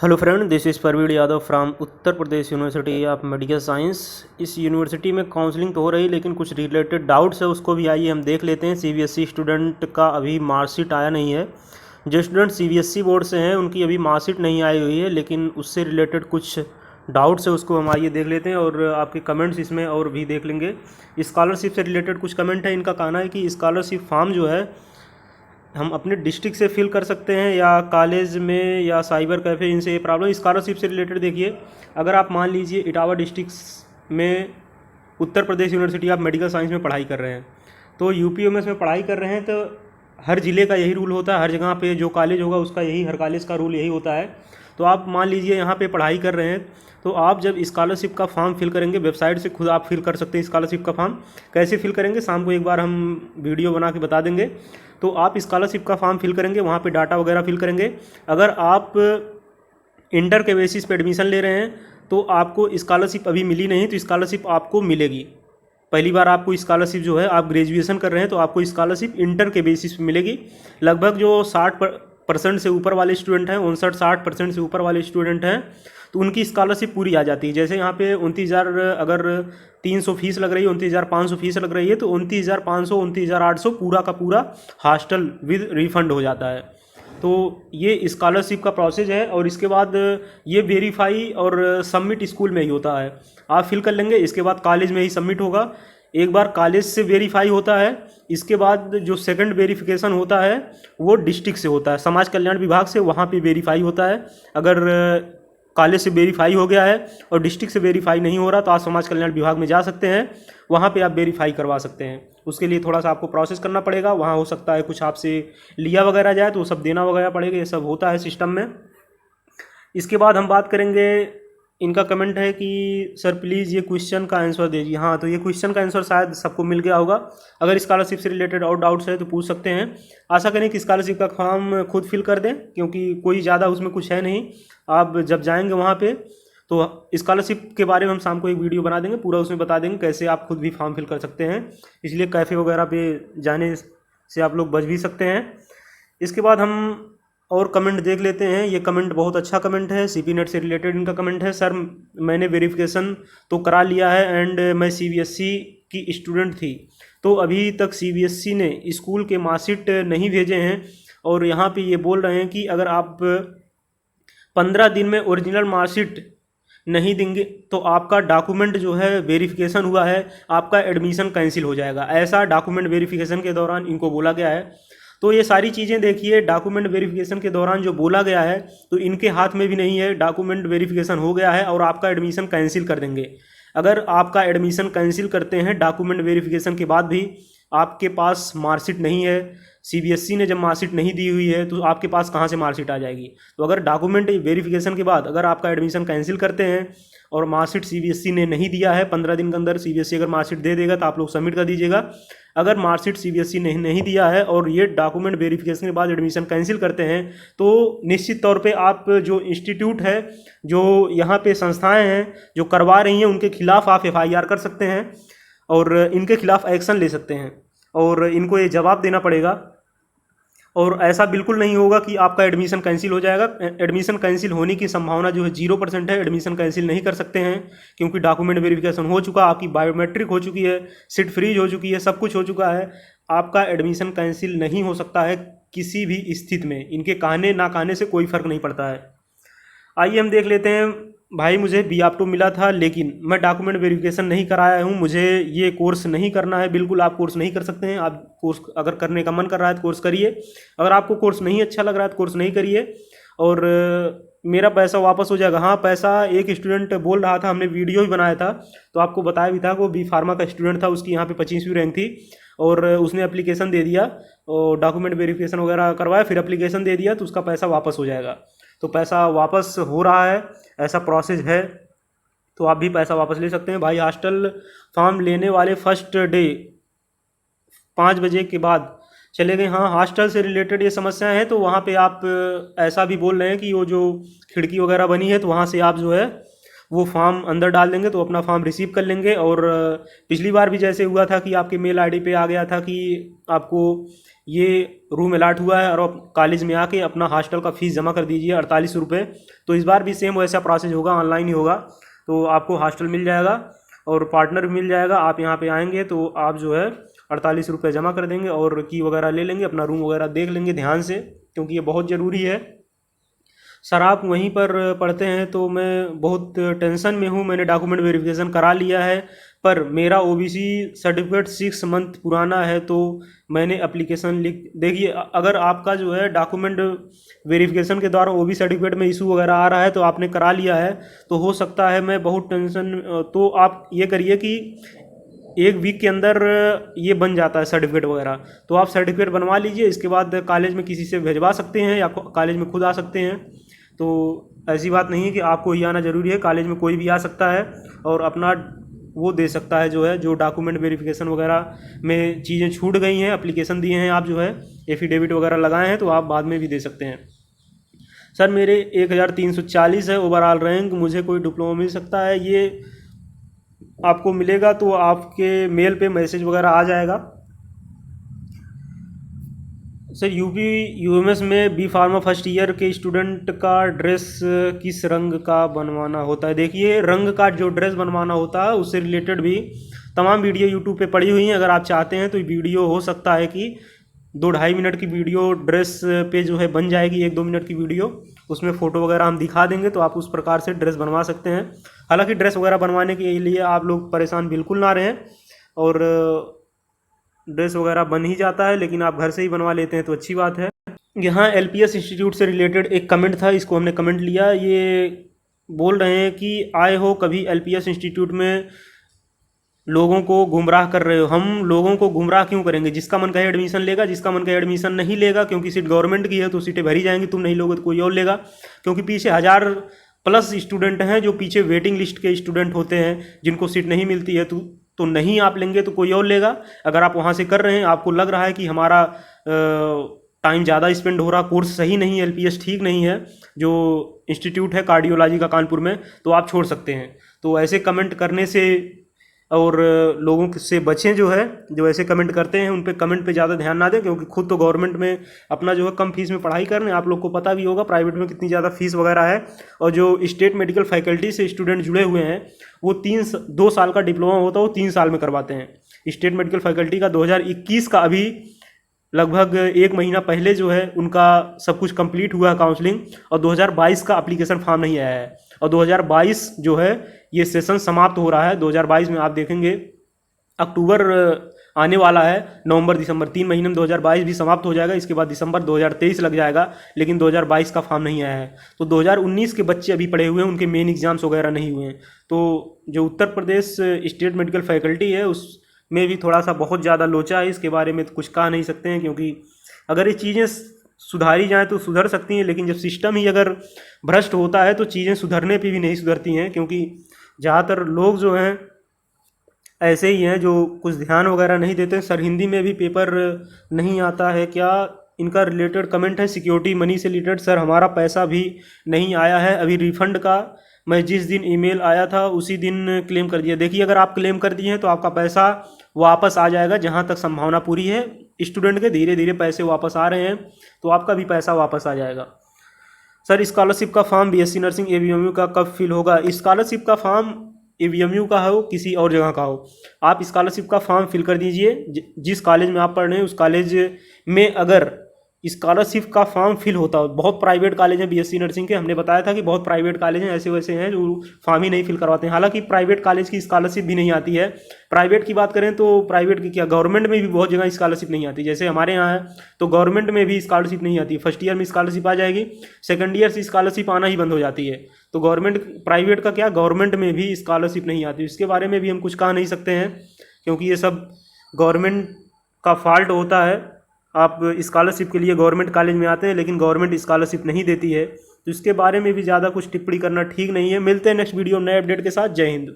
Hello friend, this is Parveen Yadav from Uttar Pradesh university of medical science. इस university में counselling तो हो रही, लेकिन कुछ रिलेटेड डाउट्स है, उसको भी आइए हम देख लेते हैं। सीबीएसई स्टूडेंट का अभी मार्कशीट आया नहीं है। जो स्टूडेंट सीबीएसई बोर्ड से हैं उनकी अभी मार्कशीट नहीं आई हुई है, लेकिन उससे रिलेटेड कुछ डाउट्स है, उसको हम आइए देख लेते हैं और आपके कमेंट्स इसमें और भी देख लेंगे। स्कॉलरशिप से रिलेटेड कुछ कमेंट है। इनका कहना है कि स्कॉलरशिप फॉर्म जो है हम अपने डिस्ट्रिक्ट से फिल कर सकते हैं या कॉलेज में या साइबर कैफ़े, इनसे ये प्रॉब्लम। स्कॉलरशिप से रिलेटेड देखिए, अगर आप मान लीजिए इटावा डिस्ट्रिक्ट में Uttar Pradesh university of medical science में पढ़ाई कर रहे हैं, तो यूपीएमएस में पढ़ाई कर रहे हैं, तो हर ज़िले का यही रूल होता है, हर जगह पे जो कॉलेज होगा उसका यही, हर कॉलेज का रूल यही होता है। तो आप मान लीजिए यहाँ पे पढ़ाई कर रहे हैं, तो आप जब स्कॉलरशिप का फॉर्म फिल करेंगे, वेबसाइट से खुद आप फिल कर सकते हैं स्कॉलरशिप का फॉर्म। कैसे फिल करेंगे, शाम को एक बार हम वीडियो बना के बता देंगे। तो आप स्कॉलरशिप का फॉर्म फिल करेंगे, वहाँ पे डाटा वगैरह फिल करेंगे। अगर आप इंटर के बेसिस पे एडमिशन ले रहे हैं तो आपको स्कॉलरशिप अभी मिली नहीं, तो स्कॉलरशिप आपको मिलेगी। पहली बार आपको स्कॉलरशिप जो है, आप ग्रेजुएशन कर रहे हैं तो आपको स्कॉलरशिप इंटर के बेसिस पे मिलेगी। लगभग जो 60% से ऊपर वाले स्टूडेंट हैं, 59-60% से ऊपर वाले स्टूडेंट हैं, तो उनकी स्कॉलरशिप पूरी आ जाती है। जैसे यहाँ पे 29,000 अगर 300 फीस लग रही है, 29,500 फीस लग रही है, तो 29,500 29,800 पूरा का पूरा हॉस्टल विद रिफंड हो जाता है। तो ये स्कॉलरशिप का प्रोसेस है। और इसके बाद ये वेरीफाई और सबमिट स्कूल में ही होता है, आप फिल कर लेंगे, इसके बाद कॉलेज में ही सबमिट होगा। एक बार कॉलेज से वेरीफाई होता है, इसके बाद जो सेकंड वेरिफिकेशन होता है वो डिस्ट्रिक्ट से होता है, समाज कल्याण विभाग से, वहाँ पे वेरीफाई होता है। अगर कॉलेज से वेरीफाई हो गया है और डिस्ट्रिक्ट से वेरीफाई नहीं हो रहा, तो आप समाज कल्याण विभाग में जा सकते हैं, वहाँ पे आप वेरीफाई करवा सकते हैं। उसके लिए थोड़ा सा आपको प्रोसेस करना पड़ेगा, वहाँ हो सकता है कुछ आपसे लिया वगैरह जाए, तो वो सब देना वगैरह पड़ेगा, ये सब होता है सिस्टम में। इसके बाद हम बात करेंगे, इनका कमेंट है कि सर प्लीज़ ये क्वेश्चन का आंसर दीजिए। हाँ, तो ये क्वेश्चन का आंसर शायद सबको मिल गया होगा। अगर स्कॉलरशिप से रिलेटेड और डाउट्स है तो पूछ सकते हैं। आशा करें कि स्कॉलरशिप का फॉर्म खुद फिल कर दें, क्योंकि कोई ज़्यादा उसमें कुछ है नहीं। आप जब जाएंगे वहाँ पे तो स्कॉलरशिप के बारे में हम शाम को एक वीडियो बना देंगे, पूरा उसमें बता देंगे कैसे आप खुद भी फॉर्म फिल कर सकते हैं। इसलिए कैफ़े वगैरह पे जाने से आप लोग बच भी सकते हैं। इसके बाद हम और कमेंट देख लेते हैं। ये कमेंट बहुत अच्छा कमेंट है, सीपी नेट से रिलेटेड इनका कमेंट है। सर मैंने वेरिफिकेशन तो करा लिया है एंड मैं सीबीएसई की स्टूडेंट थी, तो अभी तक सीबीएसई ने स्कूल के मार्कशीट नहीं भेजे हैं, और यहाँ पे ये बोल रहे हैं कि अगर आप 15 दिन में ओरिजिनल मार्कशीट नहीं देंगे तो आपका डॉक्यूमेंट जो है वेरिफिकेशन हुआ है, आपका एडमिशन कैंसिल हो जाएगा। ऐसा डॉक्यूमेंट वेरिफिकेशन के दौरान इनको बोला गया है। तो ये सारी चीज़ें देखिए, डॉक्यूमेंट वेरिफिकेशन के दौरान जो बोला गया है, तो इनके हाथ में भी नहीं है। डॉक्यूमेंट वेरिफिकेशन हो गया है और आपका एडमिशन कैंसिल कर देंगे। अगर आपका एडमिशन कैंसिल करते हैं डॉक्यूमेंट वेरिफिकेशन के बाद भी, आपके पास मार्कशीट नहीं है, सीबीएसई ने जब मार्कशीट नहीं दी हुई है, तो आपके पास कहाँ से मार्कशीट आ जाएगी। तो अगर डॉक्यूमेंट वेरिफिकेशन के बाद अगर आपका एडमिशन कैंसिल करते हैं और मार्कशीट सीबीएसई ने नहीं दिया है, 15 दिन के अंदर सीबीएसई अगर मार्कशीट दे देगा तो आप लोग सबमिट कर दीजिएगा। अगर मार्कशीट सीबीएसई ने नहीं दिया है और ये डॉक्यूमेंट वेरिफिकेशन के बाद एडमिशन कैंसिल करते हैं, तो निश्चित तौर पे आप जो इंस्टीट्यूट है, जो यहाँ पे संस्थाएं हैं जो करवा रही हैं, उनके खिलाफ आप एफआईआर कर सकते हैं और इनके खिलाफ एक्शन ले सकते हैं, और इनको ये जवाब देना पड़ेगा। और ऐसा बिल्कुल नहीं होगा कि आपका एडमिशन कैंसिल हो जाएगा। एडमिशन कैंसिल होने की संभावना जो है 0% है। एडमिशन कैंसिल नहीं कर सकते हैं, क्योंकि डॉक्यूमेंट वेरिफिकेशन हो चुका, आपकी बायोमेट्रिक हो चुकी है, सीट फ्रीज हो चुकी है, सब कुछ हो चुका है। आपका एडमिशन कैंसिल नहीं हो सकता है किसी भी स्थिति में। इनके कहने ना कहने से कोई फ़र्क नहीं पड़ता है। आइए हम देख लेते हैं। भाई मुझे BAPTO मिला था, लेकिन मैं डॉक्यूमेंट वेरिफिकेशन नहीं कराया हूँ, मुझे ये कोर्स नहीं करना है। बिल्कुल आप कोर्स नहीं कर सकते हैं। आप कोर्स अगर करने का मन कर रहा है तो कोर्स करिए, अगर आपको कोर्स नहीं अच्छा लग रहा है तो कोर्स नहीं करिए, और मेरा पैसा वापस हो जाएगा। हाँ, पैसा एक स्टूडेंट बोल रहा था, हमने वीडियो भी बनाया था तो आपको बताया भी था, वो बी फार्मा का स्टूडेंट था, उसकी यहाँ पे 25वीं रैंक थी, और उसने एप्लीकेशन दे दिया और डॉक्यूमेंट वेरिफिकेशन वगैरह करवाया, फिर एप्लीकेशन दे दिया, तो उसका पैसा वापस हो जाएगा। तो पैसा वापस हो रहा है, ऐसा प्रोसेस है, तो आप भी पैसा वापस ले सकते हैं। भाई हॉस्टल फॉर्म लेने वाले फर्स्ट डे 5 बजे के बाद चले गए। हाँ, हॉस्टल से रिलेटेड ये समस्याएं हैं, तो वहाँ पे आप ऐसा भी बोल रहे हैं कि वो जो खिड़की वगैरह बनी है, तो वहाँ से आप जो है वो फॉर्म अंदर डाल देंगे तो अपना फॉर्म रिसीव कर लेंगे। और पिछली बार भी जैसे हुआ था कि आपके मेल आईडी पे आ गया था कि आपको ये रूम अलाट हुआ है और आप कॉलेज में आके अपना हॉस्टल का फ़ीस जमा कर दीजिए 48 रुपये। तो इस बार भी सेम वैसा प्रोसेस होगा, ऑनलाइन ही होगा। तो आपको हॉस्टल मिल जाएगा और पार्टनर भी मिल जाएगा। आप यहाँ पे आएंगे तो आप जो है 48 रुपये जमा कर देंगे और की वगैरह ले लेंगे, अपना रूम वगैरह देख लेंगे ध्यान से, क्योंकि ये बहुत ज़रूरी है। सर आप वहीं पर पढ़ते हैं तो मैं बहुत टेंशन में हूँ। मैंने डॉक्यूमेंट वेरिफिकेशन करा लिया है, पर मेरा ओबीसी सर्टिफिकेट 6 मंथ पुराना है। तो मैंने एप्लीकेशन लिख, देखिए अगर आपका जो है डॉक्यूमेंट वेरिफिकेशन के द्वारा ओबीसी सर्टिफिकेट में इशू वगैरह आ रहा है तो आपने करा लिया है, तो हो सकता है मैं बहुत टेंशन। तो आप ये करिए कि 1 वीक के अंदर ये बन जाता है सर्टिफिकेट वगैरह, तो आप सर्टिफिकेट बनवा लीजिए। इसके बाद कॉलेज में किसी से भिजवा सकते हैं या कॉलेज में खुद आ सकते हैं। तो ऐसी बात नहीं है कि आपको ही आना ज़रूरी है, कॉलेज में कोई भी आ सकता है और अपना वो दे सकता है, जो है जो डॉक्यूमेंट वेरिफिकेशन वगैरह में चीज़ें छूट गई हैं, एप्लीकेशन दिए हैं आप, जो है एफिडेविट वगैरह लगाए हैं, तो आप बाद में भी दे सकते हैं। सर मेरे 1340 है ओवरऑल रैंक, मुझे कोई डिप्लोमा मिल सकता है? ये आपको मिलेगा तो आपके मेल पे मैसेज वगैरह आ जाएगा। सर यूपी यूएमएस में बी फार्मा फर्स्ट ईयर के स्टूडेंट का ड्रेस किस रंग का बनवाना होता है? देखिए रंग का जो ड्रेस बनवाना होता है उससे रिलेटेड भी तमाम वीडियो यूट्यूब पे पड़ी हुई हैं। अगर आप चाहते हैं तो वीडियो हो सकता है कि 2-2.5 मिनट की वीडियो ड्रेस पे जो है बन जाएगी, 1-2 मिनट की वीडियो, उसमें फ़ोटो वगैरह हम दिखा देंगे तो आप उस प्रकार से ड्रेस बनवा सकते हैं। हालांकि ड्रेस वगैरह बनवाने के लिए आप लोग परेशान बिल्कुल ना रहें, और ड्रेस वगैरह बन ही जाता है, लेकिन आप घर से ही बनवा लेते हैं तो अच्छी बात है। यहाँ एलपीएस इंस्टीट्यूट से रिलेटेड एक कमेंट था, इसको हमने कमेंट लिया। ये बोल रहे हैं कि आए हो कभी एलपीएस इंस्टीट्यूट में, लोगों को गुमराह कर रहे हो। हम लोगों को गुमराह क्यों करेंगे? जिसका मन कहे एडमिशन लेगा, जिसका मन कहे एडमिशन नहीं लेगा, क्योंकि सीट गवर्नमेंट की है तो सीटें भरी जाएंगी। तुम नहीं लोगे तो कोई और लेगा, क्योंकि पीछे 1000+ स्टूडेंट हैं जो पीछे वेटिंग लिस्ट के स्टूडेंट होते हैं जिनको सीट नहीं मिलती है। तो नहीं आप लेंगे तो कोई और लेगा। अगर आप वहाँ से कर रहे हैं, आपको लग रहा है कि हमारा टाइम ज़्यादा स्पेंड हो रहा, कोर्स सही नहीं है, एलपीएस ठीक नहीं है, जो इंस्टीट्यूट है कार्डियोलॉजी का कानपुर में, तो आप छोड़ सकते हैं। तो ऐसे कमेंट करने से और लोगों से बचें, जो है जो ऐसे कमेंट करते हैं उन पे कमेंट पे ज़्यादा ध्यान ना दें, क्योंकि खुद तो गवर्नमेंट में अपना जो है कम फीस में पढ़ाई कर रहे हैं। आप लोग को पता भी होगा प्राइवेट में कितनी ज़्यादा फीस वगैरह है। और जो स्टेट मेडिकल फैकल्टी से स्टूडेंट जुड़े हुए हैं वो 2 साल का डिप्लोमा होता है, वो 3 साल में करवाते हैं। स्टेट मेडिकल फैकल्टी का 2021 का अभी लगभग 1 महीना पहले जो है उनका सब कुछ कंप्लीट हुआ है काउंसलिंग, और 2022 का एप्लीकेशन फॉर्म नहीं आया है। और 2022 जो है ये सेशन समाप्त हो रहा है। 2022 में आप देखेंगे अक्टूबर आने वाला है, नवंबर दिसंबर 3 महीने में 2022 भी समाप्त हो जाएगा। इसके बाद दिसंबर 2023 लग जाएगा, लेकिन 2022 का फॉर्म नहीं आया है। तो 2019 के बच्चे अभी पढ़े हुए हैं, उनके मेन एग्जाम्स वगैरह नहीं हुए हैं। तो जो Uttar Pradesh state medical faculty है उसमें भी थोड़ा सा बहुत ज़्यादा लोचा है। इसके बारे में तो कुछ कह नहीं सकते हैं, क्योंकि अगर ये चीज़ें सुधारी जाएँ तो सुधर सकती हैं, लेकिन जब सिस्टम ही अगर भ्रष्ट होता है तो चीज़ें सुधरने पे भी नहीं सुधरती हैं। क्योंकि ज़्यादातर लोग जो हैं ऐसे ही हैं जो कुछ ध्यान वगैरह नहीं देते। सर हिंदी में भी पेपर नहीं आता है क्या? इनका रिलेटेड कमेंट है सिक्योरिटी मनी से रिलेटेड। सर हमारा पैसा भी नहीं आया है अभी रिफ़ंड का, मैं जिस दिन ईमेल आया था उसी दिन क्लेम कर दिया। देखिए अगर आप क्लेम कर दिए हैं तो आपका पैसा वापस आ जाएगा, जहाँ तक संभावना पूरी है। स्टूडेंट के धीरे धीरे पैसे वापस आ रहे हैं, तो आपका भी पैसा वापस आ जाएगा। सर स्कॉलरशिप का फॉर्म बीएससी नर्सिंग एवीएमयू का कब फिल होगा? स्कॉलरशिप का फॉर्म एवीएमयू का हो किसी और जगह का हो, आप स्कॉलरशिप का फॉर्म फिल कर दीजिए। जिस कॉलेज में आप पढ़ रहे हैं उस कॉलेज में अगर स्कॉलरशिप का फॉर्म फिल होता हो, बहुत प्राइवेट कॉलेज हैं बीएससी नर्सिंग के, हमने बताया था कि बहुत प्राइवेट कॉलेज हैं ऐसे वैसे हैं जो फॉर्म ही नहीं फिल करवाते हैं। हालांकि प्राइवेट कॉलेज की स्कॉलरशिप भी नहीं आती है। प्राइवेट की बात करें तो प्राइवेट की क्या, गवर्नमेंट में भी बहुत जगह स्कॉलरशिप नहीं आती। जैसे हमारे यहाँ है तो गवर्नमेंट में भी स्कॉलरशिप नहीं आती। फर्स्ट ईयर में स्कॉलरशिप आ जाएगी, सेकेंड ईयर से स्कॉलरशिप आना ही बंद हो जाती है। तो गवर्नमेंट प्राइवेट का क्या, गवर्नमेंट में भी स्कॉलरशिप नहीं आती। इसके बारे में भी हम कुछ कह नहीं सकते हैं, क्योंकि ये सब गवर्नमेंट का फॉल्ट होता है। आप स्कॉलरशिप के लिए गवर्नमेंट कॉलेज में आते हैं, लेकिन गवर्नमेंट स्कॉलरशिप नहीं देती है। तो इसके बारे में भी ज़्यादा कुछ टिप्पणी करना ठीक नहीं है। मिलते हैं नेक्स्ट वीडियो नए अपडेट के साथ। जय हिंद।